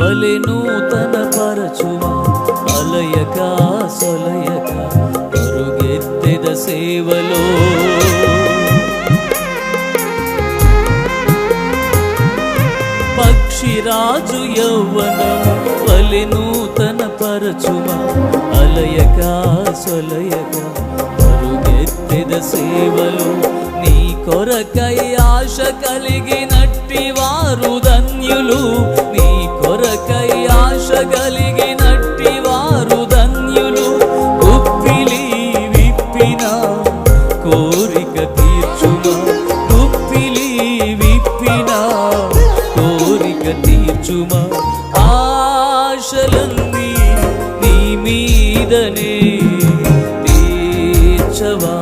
బలి నూతన పరచుమా అలయక సొలయక పరుగెత్తెద సేవలో పక్షిరాజు యౌవనం బలి నూతన పరచుమా అలయక సొలయక పరుగెత్తెద సేవలో నీ కొరకై ఆశ కలిగినట్టి వారు ధన్యులు నీ కొరకై ఆశ కలిగినట్టి వారు ధన్యులు గుప్పిలి విప్పిన కోరిక తీర్చుమా గుప్పిలి విప్పిన కోరిక తీర్చుమా ఆశలన్నీ నీ మీదనే తీర్చవా